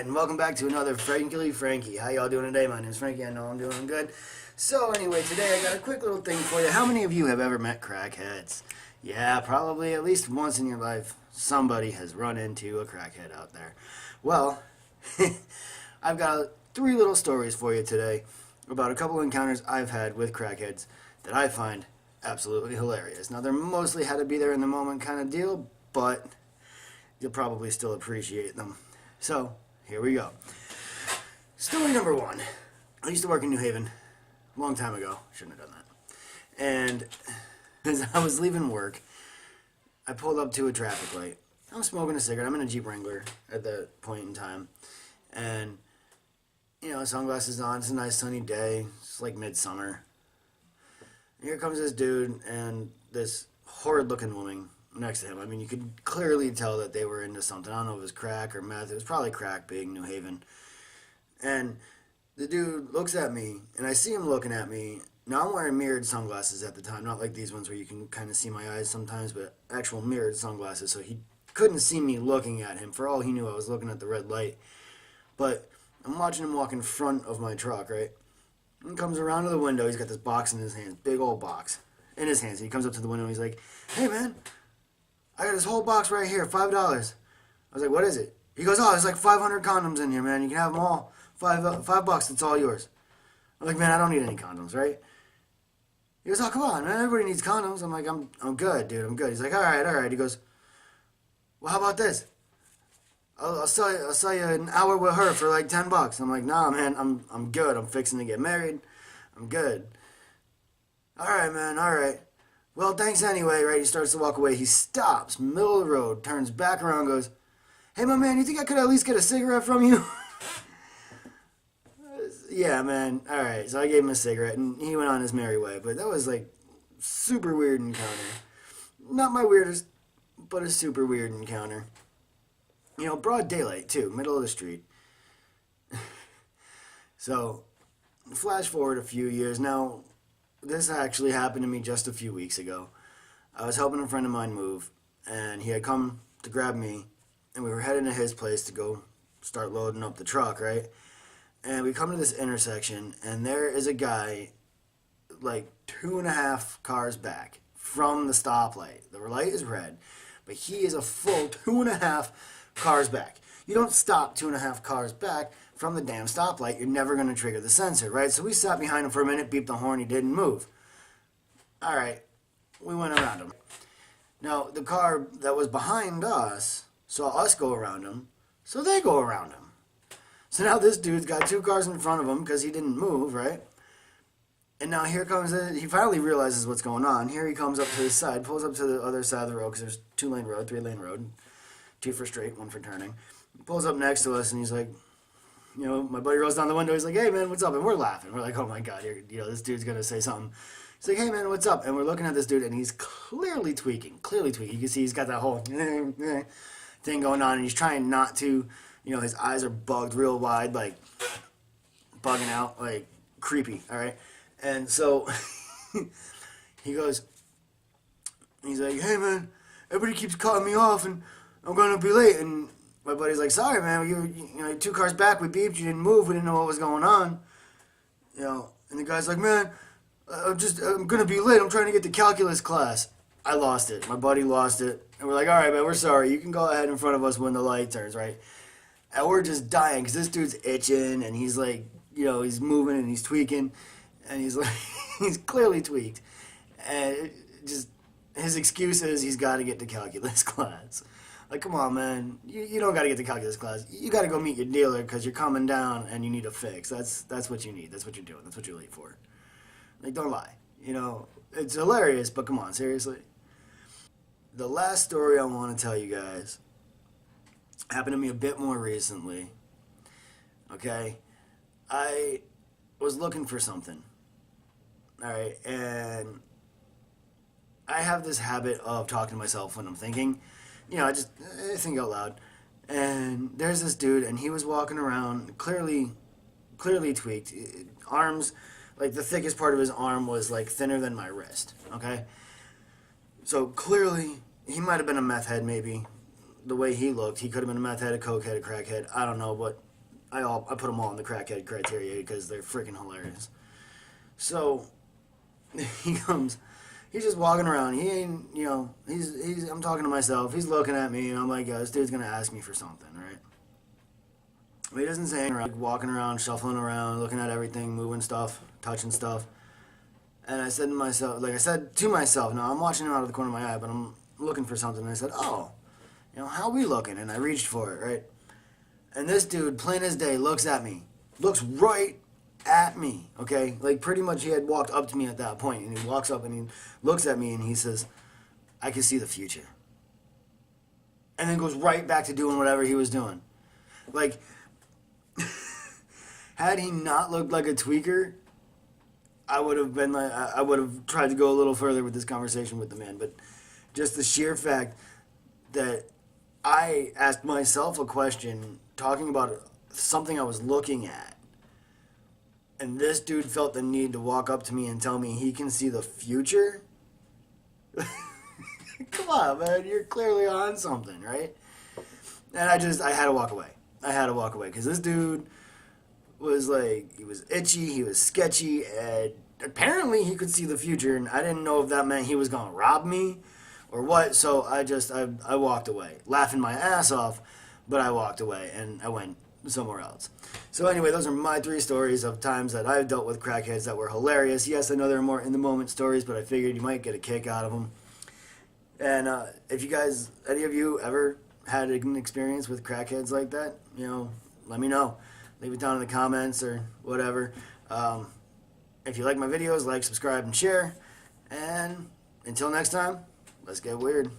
and welcome back to another Frankie. How y'all doing today? My name's Frankie. I know I'm doing good. So anyway, today I got a quick little thing for you. How many of you have ever met crackheads? Yeah, probably at least once in your life, somebody has run into a crackhead out there. Well, I've got three little stories for you today about a couple encounters I've had with crackheads that I find absolutely hilarious. Now, they're mostly had to be there in the moment kind of deal, but you'll probably still appreciate them. So, here we go. Story number one. I used to work in New Haven a long time ago. Shouldn't have done that. And as I was leaving work, I pulled up to a traffic light. I'm smoking a cigarette. I'm in a Jeep Wrangler at that point in time. And, you know, sunglasses on. It's a nice sunny day. It's like midsummer. Here comes this dude and this horrid-looking woman next to him. I mean, you could clearly tell that they were into something. I don't know if it was crack or meth. It was probably crack, being New Haven. And the dude looks at me, and I see him looking at me. Now, I'm wearing mirrored sunglasses at the time, not like these ones where you can kind of see my eyes sometimes, but actual mirrored sunglasses, so he couldn't see me looking at him. For all he knew, I was looking at the red light. But I'm watching him walk in front of my truck, right? He comes around to the window. He's got this box in his hands, big old box in his hands. He comes up to the window, and he's like, "Hey, man, I got this whole box right here, $5. I was like, "What is it?" He goes, "Oh, there's like 500 condoms in here, man. You can have them all. $5, it's all yours." I'm like, "Man, I don't need any condoms, right?" He goes, "Oh, come on, man. Everybody needs condoms." I'm like, I'm good, dude. I'm good." He's like, all right. He goes, "Well, how about this? I'll sell you an hour with her for like $10. I'm like, "Nah, man. I'm good. I'm fixing to get married. I'm good." "All right, man. All right. Well, thanks anyway," right? He starts to walk away. He stops, middle of the road, turns back around, goes, "Hey, my man, you think I could at least get a cigarette from you?" Yeah, man. All right. So I gave him a cigarette, and he went on his merry way. But that was like super weird encounter. Not my weirdest, but a super weird encounter. You know, broad daylight too, middle of the street. So, flash forward a few years now. This actually happened to me just a few weeks ago. I was helping a friend of mine move, and he had come to grab me, and we were heading to his place to go start loading up the truck, right? And we come to this intersection, and there is a guy like 2.5 cars back from the stoplight. The light is red, but he is a full 2.5 cars back. You don't stop 2.5 cars back from the damn stoplight. You're never going to trigger the sensor, right? So we sat behind him for a minute, beeped the horn, he didn't move. All right, we went around him. Now, the car that was behind us saw us go around him, so they go around him. So now this dude's got 2 cars in front of him because he didn't move, right? And now here comes, he finally realizes what's going on. Here he comes up to his side, pulls up to the other side of the road because there's 2-lane road, 3-lane road, 2 for straight, 1 for turning. He pulls up next to us, and he's like, you know, my buddy rolls down the window. He's like, "Hey, man, what's up?" And we're laughing. We're like, "Oh, my God, you know, this dude's going to say something." He's like, "Hey, man, what's up?" And we're looking at this dude, and he's clearly tweaking. You can see he's got that whole thing going on, and he's trying not to, you know, his eyes are bugged real wide, like bugging out, like creepy, all right? And so he goes, he's like, "Hey, man, everybody keeps cutting me off, and I'm going to be late." And my buddy's like, "Sorry, man, you know, 2 cars back, we beeped, you didn't move, we didn't know what was going on." You know, and the guy's like, "Man, I'm going to be late, I'm trying to get to calculus class." I lost it. My buddy lost it. And we're like, "All right, man, we're sorry. You can go ahead in front of us when the light turns," right? And we're just dying because this dude's itching, and he's like, you know, he's moving and he's tweaking, and he's like, he's clearly tweaked. And just, his excuse is he's got to get to calculus class. Like, come on, man. You don't got to get to calculus class. You got to go meet your dealer because you're coming down and you need a fix. That's what you need. That's what you're doing. That's what you're late for. Like, don't lie. You know, it's hilarious, but come on, seriously. The last story I want to tell you guys happened to me a bit more recently. Okay? I was looking for something. Alright? And I have this habit of talking to myself when I'm thinking. You know, I think out loud. And there's this dude, and he was walking around, clearly tweaked. Arms, like the thickest part of his arm was like thinner than my wrist. Okay? So clearly, he might have been a meth head maybe. The way he looked, he could have been a meth head, a coke head, a crack head. I don't know, but I put them all in the crackhead criteria because they're freaking hilarious. So he comes, he's just walking around. He ain't, he's. I'm talking to myself. He's looking at me, and I'm like, this dude's gonna ask me for something, right? But he doesn't say anything. Like, walking around, shuffling around, looking at everything, moving stuff, touching stuff. And I said to myself, now I'm watching him out of the corner of my eye, but I'm looking for something. And I said, oh, how we looking? And I reached for it, right? And this dude, plain as day, looks at me. Looks right at me, okay? Like, pretty much he had walked up to me at that point. And he walks up and he looks at me and he says, I can see the future. And then goes right back to doing whatever he was doing. Like, had he not looked like a tweaker, I would have tried to go a little further with this conversation with the man. But just the sheer fact that I asked myself a question talking about something I was looking at, and this dude felt the need to walk up to me and tell me he can see the future. Come on, man, you're clearly on something, right? And I had to walk away. I had to walk away because this dude was like, he was itchy, he was sketchy, and apparently he could see the future, and I didn't know if that meant he was going to rob me or what, so I walked away, laughing my ass off, but I walked away, and I went somewhere else. So anyway, those are my 3 stories of times that I've dealt with crackheads that were hilarious. Yes, I know they're more in-the-moment stories, but I figured you might get a kick out of them. And if you guys, any of you ever had an experience with crackheads like that, let me know. Leave it down in the comments or whatever. If you like my videos, like, subscribe, and share. And until next time, let's get weird.